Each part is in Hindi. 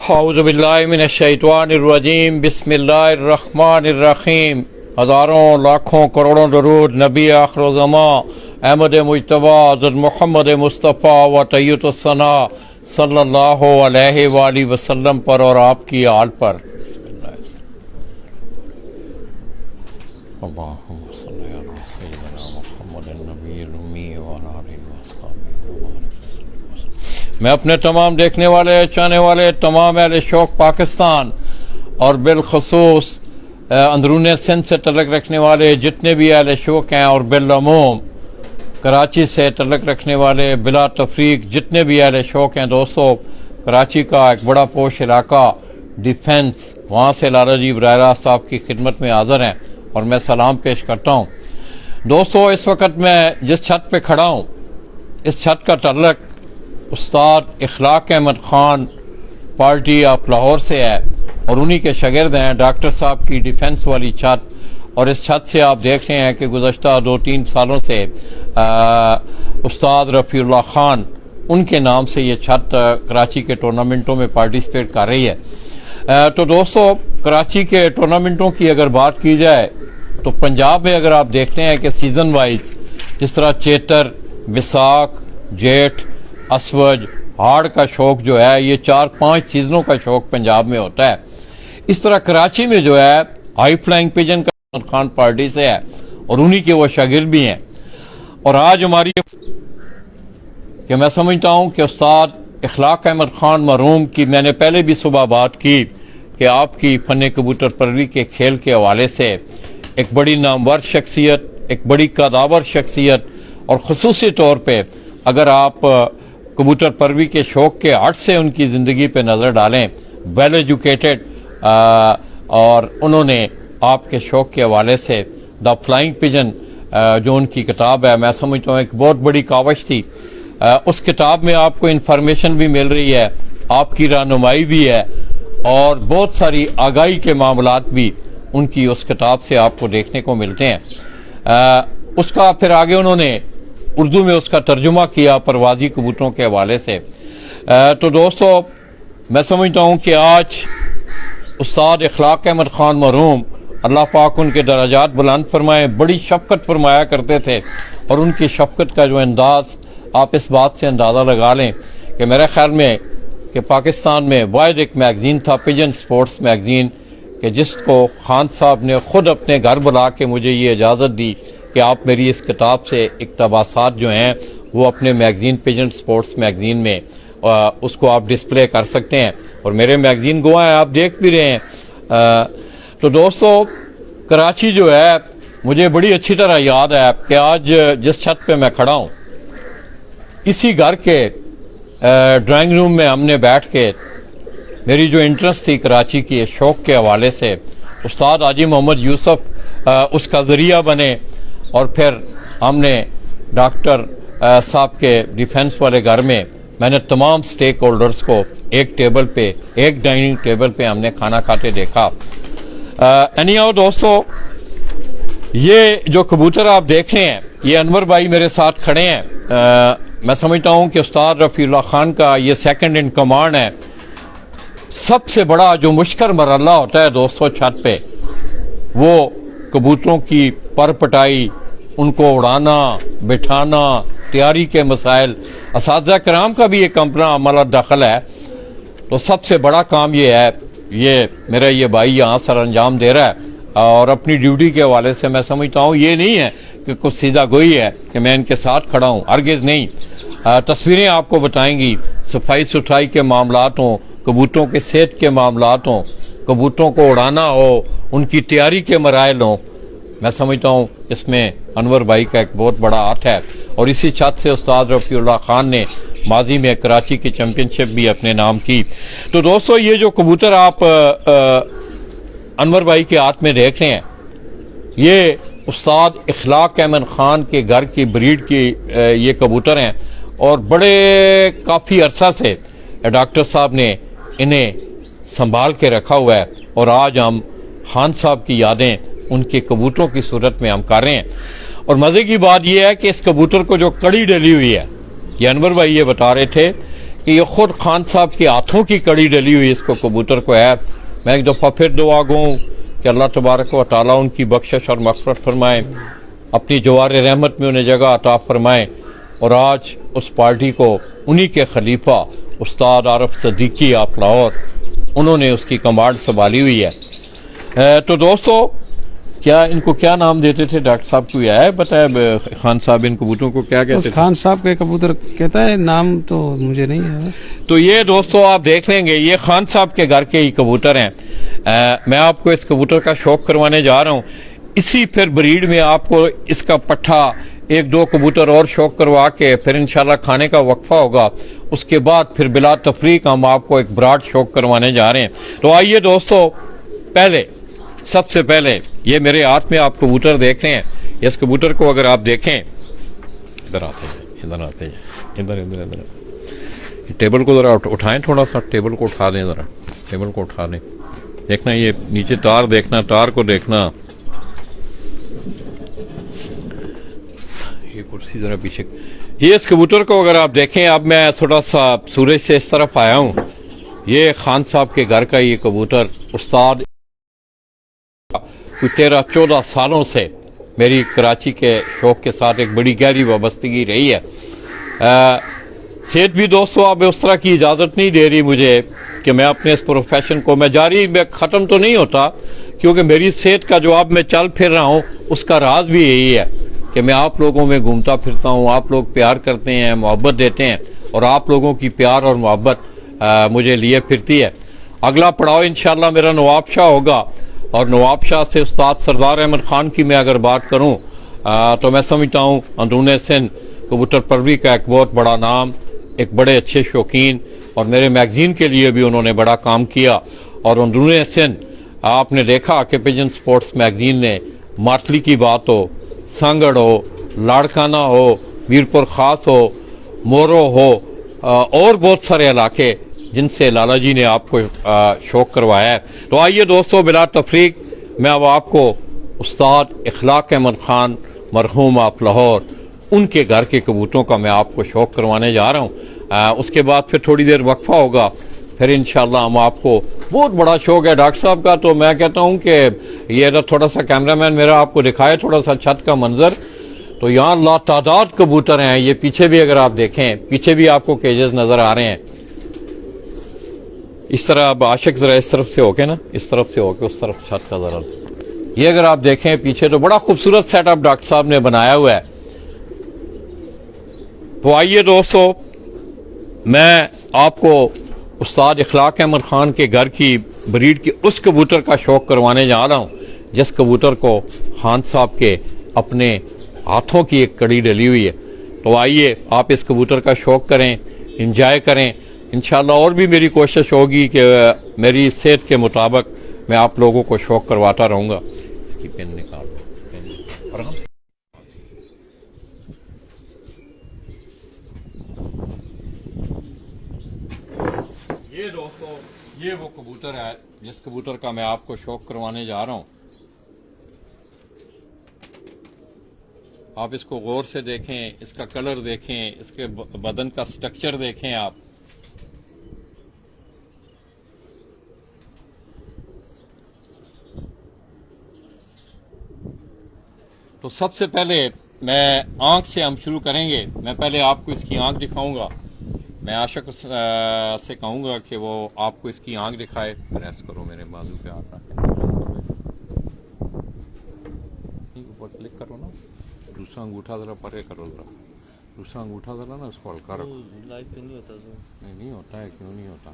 औज़ुबिल्लाहिमिनश्शैतानिर्रजीम बिस्मिल्लाहिर्रहमानिर्रहीम। हज़ारों लाखों करोड़ों दरूद नबी आखिरुज़्ज़मा अहमद मुज्तबा हज़रत मोहम्मद मुस्तफ़ा व तय्यतुस्सना सल्लल्लाहु अलैहि वालैहि वसल्लम पर और आपकी आल पर। मैं अपने तमाम देखने वाले चाहने वाले तमाम अहले शौक़ पाकिस्तान और बिलखसूस अंदरून सिंध से तल्लुक़ रखने वाले जितने भी अहले शौक़ हैं और बिलअमूम कराची से तल्लुक़ रखने वाले बिला तफरीक जितने भी अहले शौक़ हैं दोस्तों, कराची का एक बड़ा पोश इलाका डिफेंस, वहाँ से लाला जी बराह रास्त आपकी खिदमत में हाज़िर हैं और मैं सलाम पेश करता हूँ। दोस्तों, इस वक्त मैं जिस छत पे खड़ा हूँ, इस छत का तल्लुक़ उस्ताद इखलाक अहमद ख़ान पार्टी ऑफ लाहौर से है और उन्हीं के शागिर्द हैं डॉक्टर साहब की डिफेंस वाली छत। और इस छत से आप देख रहे हैं कि गुज़श्ता 2-3 सालों से उस्ताद रफ़ीउल्लाह ख़ान उनके नाम से ये छत कराची के टूर्नामेंटों में पार्टिसिपेट कर रही है। तो दोस्तों, कराची के टूर्नामेंटों की अगर बात की जाए तो पंजाब में अगर आप देखते हैं कि सीज़न वाइज जिस तरह चेतर, बिसाख, जेठ, असवज, हाड़ का शौक जो है ये 4-5 सीजनों का शौक पंजाब में होता है। इस तरह कराची में जो है हाई फ्लाइंग पिजन का खान पार्टी से है और उन्हीं के वो शागिर्द भी हैं। और आज हमारी कि मैं समझता हूँ कि उस्ताद इखलाक अहमद ख़ान मरहूम की मैंने पहले भी सुबह बात की कि आपकी फ़न कबूतर परवरी के खेल के हवाले से एक बड़ी नामवर शख्सियत, एक बड़ी कदावर शख्सियत और ख़ुसूसी तौर पर अगर आप कबूतर परवी के शौक़ के हट से उनकी ज़िंदगी पे नज़र डालें, वेल एजुकेटेड और उन्होंने आपके शौक़ के हवाले से द फ्लाइंग पिजन जो उनकी किताब है, मैं समझता हूँ एक बहुत बड़ी कावश थी। उस किताब में आपको इन्फॉर्मेशन भी मिल रही है, आपकी रहनुमाई भी है और बहुत सारी आगाही के मामलात भी उनकी उस किताब से आपको देखने को मिलते हैं। उसका फिर आगे उन्होंने उर्दू में उसका तर्जुमा किया परवाजी कबूतरों के हवाले से। तो दोस्तों, मैं समझता हूँ कि आज उस्ताद इखलाक अहमद ख़ान मरहूम अल्लाह पाक उनके दराजात बुलंद फरमाए, बड़ी शफ़क़त फरमाया करते थे और उनकी शफ़क़त का जो अंदाज़ आप इस बात से अंदाज़ा लगा लें कि मेरे ख्याल में कि पाकिस्तान में वाहिद एक मैगज़ीन था पिजन स्पोर्ट्स मैगज़ीन कि जिसको ख़ान साहब ने ख़ुद अपने घर बुला के मुझे ये इजाज़त दी कि आप मेरी इस किताब से इक़्तिबासात जो हैं वो अपने मैगज़ीन पिजन स्पोर्ट्स मैगज़ीन में उसको आप डिस्प्ले कर सकते हैं और मेरे मैगज़ीन गवाह हैं, आप देख भी रहे हैं। तो दोस्तों, कराची जो है मुझे बड़ी अच्छी तरह याद है कि आज जिस छत पे मैं खड़ा हूँ इसी घर के ड्राइंग रूम में हमने बैठ के मेरी जो इंटरेस्ट थी कराची की शौक़ के हवाले से उस्ताद हाजी मोहम्मद यूसुफ उसका ज़रिया बने और फिर हमने डॉक्टर साहब के डिफेंस वाले घर में मैंने तमाम स्टेक होल्डर्स को एक टेबल पे, एक डाइनिंग टेबल पे हमने खाना खाते देखा। एनीहाउ दोस्तों, ये जो कबूतर आप देख रहे हैं ये अनवर भाई मेरे साथ खड़े हैं। मैं समझता हूँ कि उस्ताद रफ़ीउल्लाह ख़ान का ये सेकंड इन कमांड है। सबसे बड़ा जो मुश्किल मरहला होता है दोस्तों छत पे वो कबूतरों की परपटाई, उनको उड़ाना, बिठाना, तैयारी के मसाइल, असातिज़ा कराम का भी एक अपना अमल दखल है। तो सबसे बड़ा काम ये है, ये मेरा ये भाई यहाँ सर अंजाम दे रहा है और अपनी ड्यूटी के हवाले से मैं समझता हूँ ये नहीं है कि कुछ सीधा गोई है कि मैं इनके साथ खड़ा हूँ, हरगिज़ नहीं। तस्वीरें आपको बताएंगी, सफाई सुथराई के मामलात हों, कबूतरों के सेहत के मामलात हों, कबूतरों को उड़ाना हो, उनकी तैयारी के मराइल हों, मैं समझता हूँ इसमें अनवर भाई का एक बहुत बड़ा हाथ है। और इसी छत से उस्ताद रफ़ीउल्लाह ख़ान ने माजी में कराची की चैम्पियनशिप भी अपने नाम की। तो दोस्तों, ये जो कबूतर आप अनवर भाई के हाथ में देख रहे हैं ये उस्ताद इखलाक अहमद ख़ान के घर की ब्रीड की ये कबूतर हैं और बड़े काफ़ी अरसा से डॉक्टर साहब ने इन्हें संभाल के रखा हुआ है और आज हम ख़ान साहब की यादें उनके कबूतरों की सूरत में हम कर रहे हैं। और मज़े की बात यह है कि इस कबूतर को जो कड़ी डली हुई है, ये अनवर भाई ये बता रहे थे कि ये खुद खान साहब के हाथों की कड़ी डली हुई इसको कबूतर को है। मैं एक दफ़ा फिर दुआ गूँ कि अल्लाह तबारक व तआला उनकी बख्शिश और मग़फ़िरत फरमाए, अपनी जवार रहमत में उन्हें जगह अता फरमाए। और आज उस पार्टी को उन्हीं के खलीफा उस्ताद आरिफ सिद्दीकी आप लाहौर, उन्होंने उसकी कमांड संभाली हुई है। तो दोस्तों, क्या इनको क्या नाम देते थे डॉक्टर साहब को यह है बताया खान साहब इन कबूतरों को क्या कहते थे? खान साहब के कबूतर कहता है, नाम तो मुझे नहीं है। तो ये दोस्तों आप देख लेंगे, ये खान साहब के घर के ही कबूतर हैं। मैं आपको इस कबूतर का शौक करवाने जा रहा हूँ। इसी फिर ब्रीड में आपको इसका पट्ठा एक दो कबूतर और शौक करवा के फिर इंशाल्लाह खाने का वक्फा होगा। उसके बाद फिर बिला तफरीक हम आपको एक ब्राड शौक करवाने जा रहे हैं। तो आइए दोस्तों, सबसे पहले ये मेरे हाथ में आप कबूतर देख रहे हैं। इस कबूतर को अगर आप देखें, इधर आते हैं, इधर टेबल को जरा उठाएं, थोड़ा सा टेबल को उठा दें, जरा टेबल को उठा दें। देखना ये नीचे तार देखना, तार को देखना, ये कुर्सी जरा पीछे। ये इस कबूतर को अगर आप देखें, अब मैं थोड़ा सा सूरज से इस तरफ आया हूँ। ये खान साहब के घर का ये कबूतर उस्ताद 13-14 सालों से मेरी कराची के शौक के साथ एक बड़ी गहरी वाबस्तगी रही है। सेहत भी दोस्तों अब उस तरह की इजाज़त नहीं दे रही मुझे कि मैं अपने इस प्रोफेशन को मैं ख़त्म तो नहीं होता, क्योंकि मेरी सेहत का जो अब मैं चल फिर रहा हूँ उसका राज भी यही है कि मैं आप लोगों में घूमता फिरता हूँ। आप लोग प्यार करते हैं, मोहब्बत देते हैं, और आप लोगों की प्यार और मोहब्बत मुझे लिए फिरती है। अगला पड़ाव इंशाल्लाह मेरा नवाबशाह होगा, और नवाबशाह से उस्ताद सरदार अहमद खान की मैं अगर बात करूं तो मैं समझता हूं अंदरून सिंध कबूतर परवरी का एक बहुत बड़ा नाम, एक बड़े अच्छे शौकीन, और मेरे मैगजीन के लिए भी उन्होंने बड़ा काम किया। और अंदरून सिंध आपने देखा कि पिजन स्पोर्ट्स मैगजीन ने मातली की बात हो, सांगड़ हो, लाड़काना हो, मीरपुर खास हो, मोरो हो, और बहुत सारे इलाके जिनसे लाला जी ने आपको शौक करवाया है। तो आइए दोस्तों, बिला तफरीक मैं अब आपको उस्ताद इखलाक अहमद खान मरहूम आप लाहौर, उनके घर के कबूतरों का मैं आपको शौक करवाने जा रहा हूँ। उसके बाद फिर थोड़ी देर वक्फा होगा, फिर इंशाल्लाह हम आपको, बहुत बड़ा शौक है डॉक्टर साहब का। तो मैं कहता हूँ कि ये थोड़ा सा कैमरामैन मेरा आपको दिखाए थोड़ा सा छत का मंजर। तो यहाँ लातादाद कबूतर हैं। ये पीछे भी अगर आप देखें, पीछे भी आपको केजेस नजर आ रहे हैं। इस तरह अब आशिक जरा इस तरफ से होके ना, इस तरफ से होके उस तरफ छत का जरा, ये अगर आप देखें पीछे, तो बड़ा खूबसूरत सेटअप डॉक्टर साहब ने बनाया हुआ है। तो आइए दोस्तों, मैं आपको उस्ताद इखलाक अहमद खान के घर की ब्रीड के उस कबूतर का शौक करवाने जा रहा हूँ जिस कबूतर को खान साहब के अपने हाथों की एक कड़ी डली हुई है। तो आइए आप इस कबूतर का शौक करें, इंजॉय करें। इंशाल्लाह और भी मेरी कोशिश होगी कि मेरी सेहत के मुताबिक मैं आप लोगों को शौक करवाता रहूँगा। इसकी पेन निकाल पेन। और हम ये दोस्तों, ये वो कबूतर है जिस कबूतर का मैं आपको शौक करवाने जा रहा हूँ। आप इसको गौर से देखें, इसका कलर देखें, इसके बदन का स्ट्रक्चर देखें आप। तो सबसे पहले मैं आंख से हम शुरू करेंगे। मैं पहले आपको इसकी आंख दिखाऊंगा। मैं आशिक से कहूंगा कि वो आपको इसकी आंख दिखाए। प्रेस करो मेरे बाजू पे हाथ रखें, ऊपर क्लिक करो ना, दूसरा अंगूठा जरा परे करो, जरा दूसरा अंगूठा जरा ना उसको हल्का रखो। लाइव पे नहीं होता तो नहीं होता है, क्यों नहीं होता?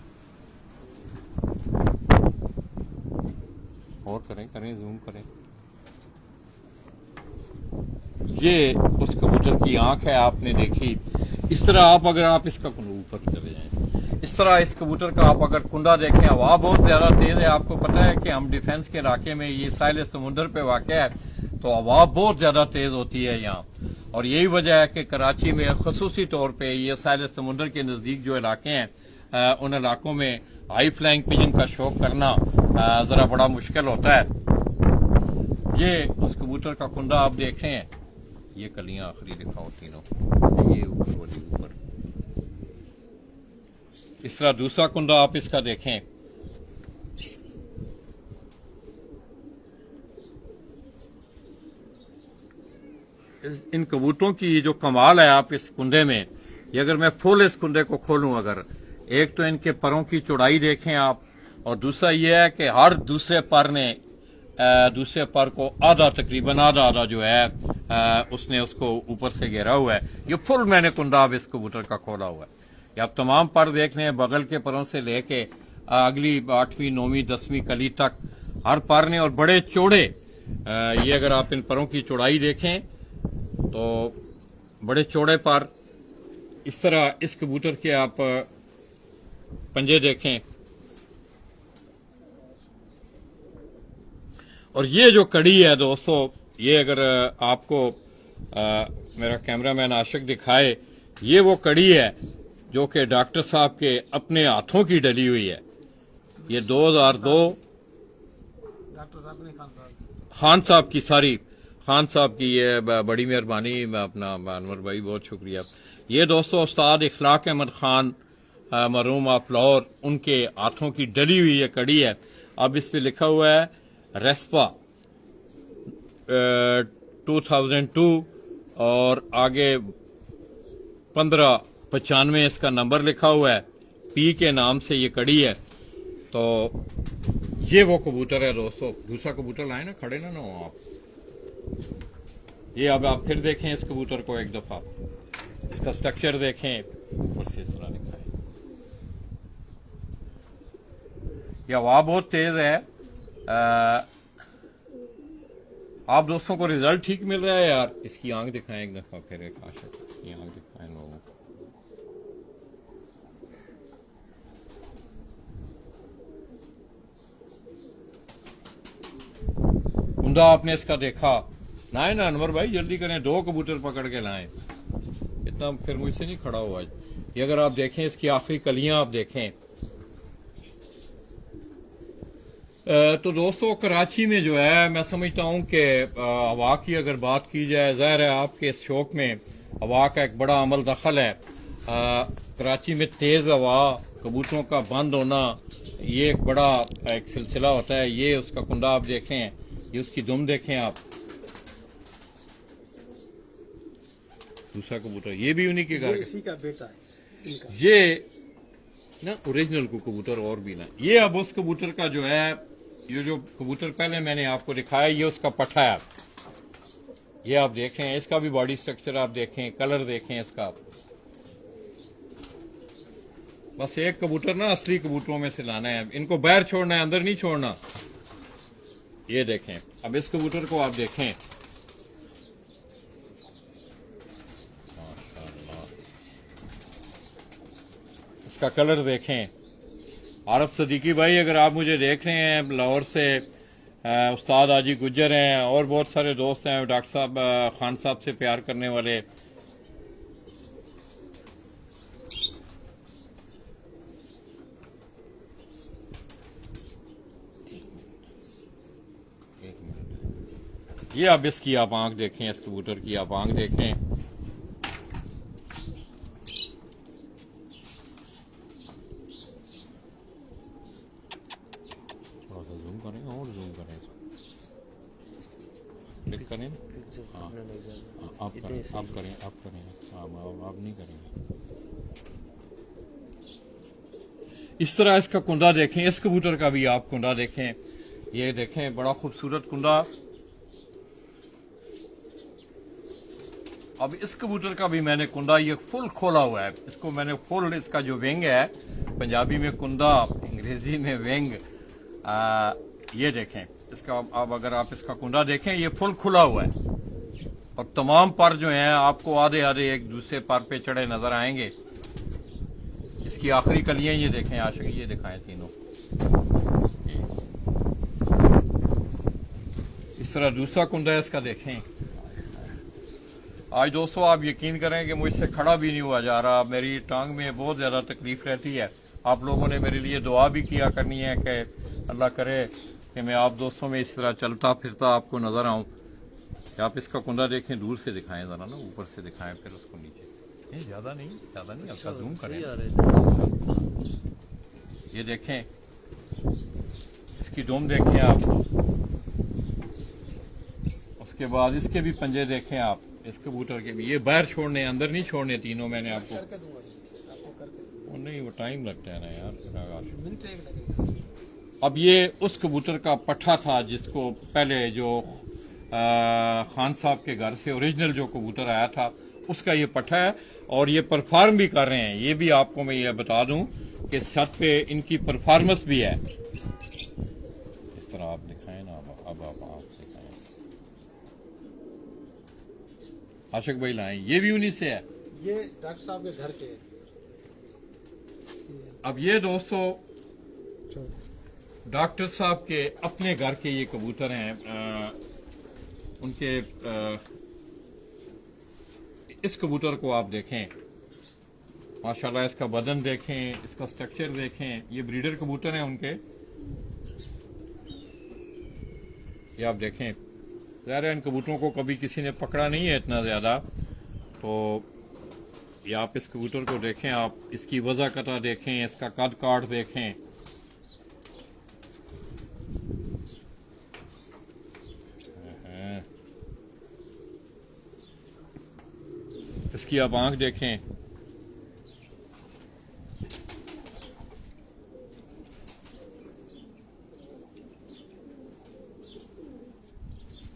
और करें जूम करें। ये उस कबूतर की आंख है, आपने देखी। इस तरह अगर आप इसका ऊपर चले जाएं, इस तरह इस कबूतर का आप अगर कुंडा देखें, हवा बहुत ज्यादा तेज है। आपको पता है कि हम डिफेंस के इलाके में, ये साहिल समुद्र पे वाक़या है, तो हवा बहुत ज्यादा तेज होती है यहाँ। और यही वजह है कि कराची में खसूसी तौर पे ये साहिल समुद्र के नजदीक जो इलाके हैं, उन इलाकों में हाई फ्लाइंग पिजन का शौक करना जरा बड़ा मुश्किल होता है। ये उस कबूतर का कुंडा आप देख रहे हैं, ये कलियां आखिरी दिखाओ तीनों, ये ऊपर वाली ऊपर, इस तरह दूसरा कुंदा आप इसका देखें, इन कबूतरों की जो कमाल है आप इस कुंडे में, ये अगर मैं फुल इस कुंडे को खोलूं, अगर एक तो इनके परों की चौड़ाई देखें आप, और दूसरा ये है कि हर दूसरे पर ने दूसरे पर को आधा, तकरीबन आधा आधा जो है उसने उसको ऊपर से घेरा हुआ है। ये फुल मैंने कुंडा अब इस कबूतर का खोला हुआ है। ये आप तमाम पर देख रहे हैं, बगल के परों से लेके अगली 8वीं 9वीं 10वीं कली तक हर पर ने, और बड़े चौड़े, ये अगर आप इन परों की चौड़ाई देखें तो बड़े चौड़े पर। इस तरह इस कबूतर के आप पंजे देखें, और ये जो कड़ी है दोस्तों, ये अगर आपको मेरा कैमरामैन आशिक दिखाए, ये वो कड़ी है जो कि डॉक्टर साहब के अपने हाथों की डली हुई है। ये 2002 डॉक्टर साहब ने खान साहब की, सारी खान साहब की, ये बड़ी मेहरबानी, अपना अनवर भाई बहुत शुक्रिया। ये दोस्तों उस्ताद इखलाक अहमद खान मरहूम ऑफ लाहौर, उनके हाथों की डली हुई ये कड़ी है। अब इस पे लिखा हुआ है रेस्पा 2002, और आगे 1595 इसका नंबर लिखा हुआ है। पी के नाम से ये कड़ी है। तो ये वो कबूतर है दोस्तों। दूसरा कबूतर लाए ना, खड़े ना हो आप। ये अब आप फिर देखें इस कबूतर को एक दफा, इसका स्ट्रक्चर देखें, ऊपर से इस तरह लिखा है। ये हवा बहुत तेज है। आप दोस्तों को रिजल्ट ठीक मिल रहा है यार। इसकी आंख दिखाएं एक दफा फिर, एक आशिक इसकी आंख दिखाएं लोगों को। कुंदा आपने इसका देखा ना, ना अनवर भाई जल्दी करें, 2 कबूतर पकड़ के लाएं, इतना फिर मुझसे नहीं खड़ा हुआ। ये अगर आप देखें, इसकी आखिरी कलियां आप देखें, तो दोस्तों कराची में जो है, मैं समझता हूं कि हवा की अगर बात की जाए, जाहिर है आपके इस शौक में हवा का एक बड़ा अमल दखल है। कराची में तेज हवा, कबूतरों का बंद होना, ये एक बड़ा एक सिलसिला होता है। ये उसका कुंडा आप देखें, ये उसकी दुम देखें आप। दूसरा कबूतर ये भी उन्हीं के घर, इसी का बेटा है इनका। ये ना ओरिजिनल को कबूतर और भी ना। ये अब उस कबूतर का जो है, ये जो कबूतर पहले मैंने आपको दिखाया, ये उसका पट्टा है। ये आप देख रहे हैं, इसका भी बॉडी स्ट्रक्चर आप देखें, कलर देखें इसका। बस एक कबूतर ना असली कबूतरों में से लाना है, इनको बाहर छोड़ना है, अंदर नहीं छोड़ना। ये देखें, अब इस कबूतर को आप देखें, इसका कलर देखें। आरफ सदीकी भाई अगर आप मुझे देख रहे हैं, लाहौर से उस्ताद आजी गुज्जर हैं, और बहुत सारे दोस्त हैं, डॉक्टर साहब खान साहब से प्यार करने वाले। ये अब इसकी आप आंख देखें, इस कबूतर की आप आंख देखें। क्लिक करें, आप करें, आप नहीं करेंगे। इस तरह इसका कुंडा देखें, इस कबूतर का भी आप कुंडा देखें। ये देखें, बड़ा खूबसूरत कुंडा। अब इस कबूतर का भी मैंने कुंडा ये फुल खोला हुआ है। इसको मैंने फुल, इसका जो विंग है, पंजाबी में कुंडा, अंग्रेजी में विंग, ये देखें इसका। अब अगर आप इसका कुंडा देखें, ये फुल खुला हुआ है, और तमाम पर जो हैं आपको आधे आधे एक दूसरे पर पे चढ़े नजर आएंगे। इसकी आखिरी कलियां ये देखें आशिक, ये दिखाएं तीनों। इस तरह दूसरा कुंडा है इसका देखें। आज दोस्तों आप यकीन करें कि मुझसे खड़ा भी नहीं हुआ जा रहा, मेरी टांग में बहुत ज्यादा तकलीफ रहती है। आप लोगों ने मेरे लिए दुआ भी किया करनी है कि अल्लाह करे कि मैं आप दोस्तों में इस तरह चलता फिरता आपको नजर आऊं। आप इसका कुंडा देखें, दूर से दिखाएं जरा ना, ऊपर से दिखाएं फिर उसको नीचे। नहीं ज्यादा नहीं, हल्का जूम करें। ये देखें, इसकी डोम देखें आप, उसके बाद इसके भी पंजे देखें आप, इस कबूतर के भी। ये बाहर छोड़ने, अंदर नहीं छोड़ने तीनों मैंने आपको। वो नहीं, वो टाइम लगता है ना यार। अब ये उस कबूतर का पट्ठा था जिसको पहले जो खान साहब के घर से ओरिजिनल जो कबूतर आया था उसका ये पट्ठा है, और ये परफॉर्म भी कर रहे हैं। ये भी आपको मैं ये बता दूं कि छत पे इनकी परफॉर्मेंस भी है। इस तरह आप दिखाएं ना, अब आप दिखाएं। आशिक भाई लाएं, ये भी उन्हीं से है। ये डॉक्टर साहब के घर के। अब ये दोस्तों डॉक्टर साहब के अपने घर के ये कबूतर हैं। उनके इस कबूतर को आप देखें, माशाल्लाह, इसका बदन देखें, इसका स्ट्रक्चर देखें। ये ब्रीडर कबूतर हैं उनके। ये आप देखें, ज़ाहिर है इन कबूतरों को कभी किसी ने पकड़ा नहीं है इतना ज़्यादा। तो ये आप इस कबूतर को देखें, आप इसकी वज़ा कता देखें, इसका कद काठ देखें। इसकी आप आंख देखें।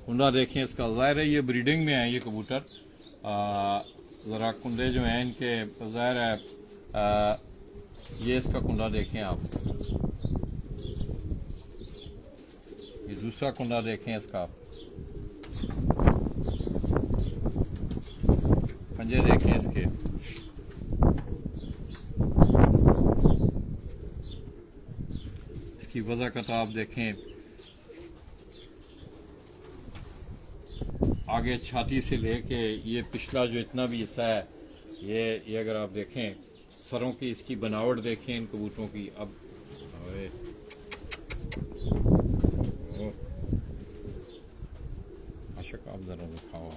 कुंडा देखें इसका। ज़ाहिर है ये ब्रीडिंग में है ये कबूतर। ज़रा कुंडे जो हैं इनके, ज़ाहिर है ये इसका कुंडा देखें आप। ये दूसरा कुंडा देखें इसका। पंजे देखें इसके। इसकी वज़ा कता आप देखें। आगे छाती से लेके ये पिछला जो इतना भी हिस्सा है, ये अगर आप देखें, सरों की इसकी बनावट देखें इन कबूतरों की। अब आशक आप ज़रा दिखाओ।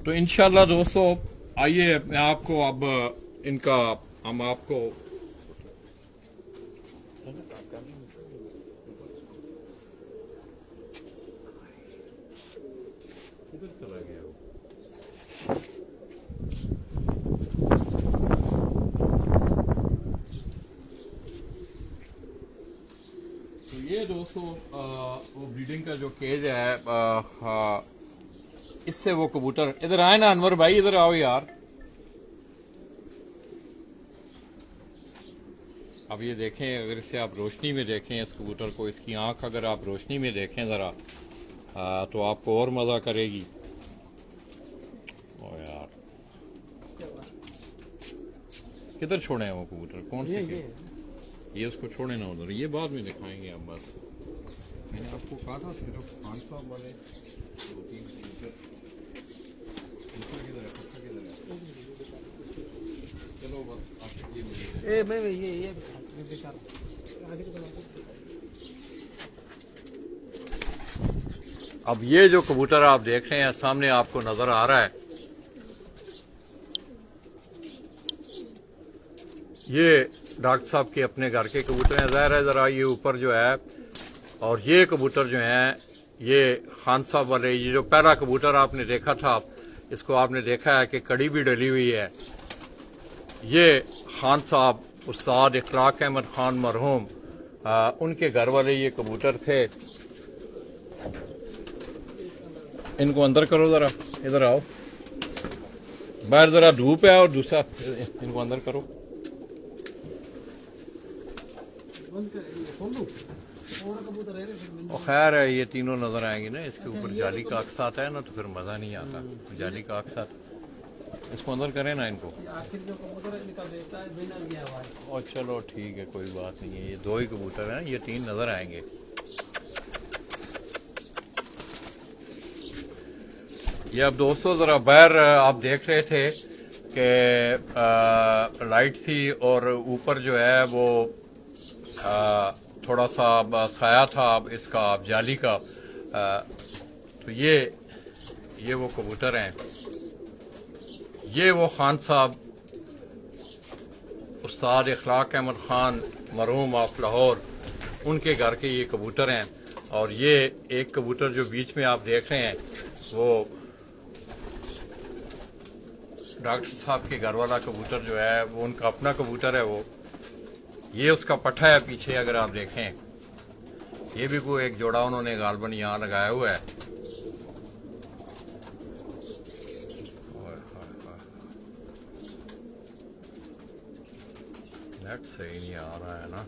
तो इंशाल्लाह दोस्तों, आइए मैं आपको अब इनका, हम आपको चला गया वो। तो ये दोस्तों वो ब्रीडिंग का जो केज है, इससे वो कबूतर, इधर आए ना अनवर भाई, इधर आओ यार। अब ये देखें, अगर इसे आप रोशनी में देखें इस कबूतर को, इसकी आंख अगर आप रोशनी में देखें ज़रा, तो आपको और मज़ा करेगी। ओ यार, किधर छोड़े हैं वो कबूतर? कौन से? ये उसको छोड़े ना उधर, ये बाद में दिखाएंगे हम। बस मैंने आपको कहा था सिर्फ 500 वाले 2-3 कबूतर। किधर है? चलो बस आपको ये अब ये जो कबूतर आप देख रहे हैं सामने आपको नजर आ रहा है, ये डॉक्टर साहब के अपने घर के कबूतर हैं। ज़ाहिर है ज़रा ये ऊपर जो है, और ये कबूतर जो हैं ये खान साहब वाले, ये जो पहला कबूतर आपने देखा था, इसको आपने देखा है कि कड़ी भी डली हुई है। ये खान साहब उस्ताद इखलाक अहमद खान मरहूम, उनके घर वाले ये कबूतर थे। इनको अंदर करो ज़रा, इधर आओ, बाहर ज़रा धूप है, और दूसरा इनको अंदर करो। खैर है, ये तीनों नजर आएंगे ना। इसके ऊपर जाली का अक्स आता है ना, तो फिर मज़ा नहीं आता। जाली का अक्स आता, इसको अंदर करें ना इनको। और चलो ठीक है, कोई बात नहीं है। ये 2 ही कबूतर हैं, ये 3 नजर आएंगे। ये अब दोस्तों ज़रा बाहर आप देख रहे थे कि लाइट थी, और ऊपर जो है वो थोड़ा सा साया था इसका जाली का। तो ये वो कबूतर हैं, ये वो खान साहब उस्ताद इखलाक अहमद खान मरहूम ऑफ लाहौर, उनके घर के ये कबूतर हैं। और ये एक कबूतर जो बीच में आप देख रहे हैं वो डॉक्टर साहब के घर वाला कबूतर जो है वो उनका अपना कबूतर है। वो ये उसका पट्ठा है पीछे, अगर आप देखें ये भी कोई एक जोड़ा उन्होंने गालबन यहाँ लगाया हुआ है। नेट सही नहीं आ रहा है ना।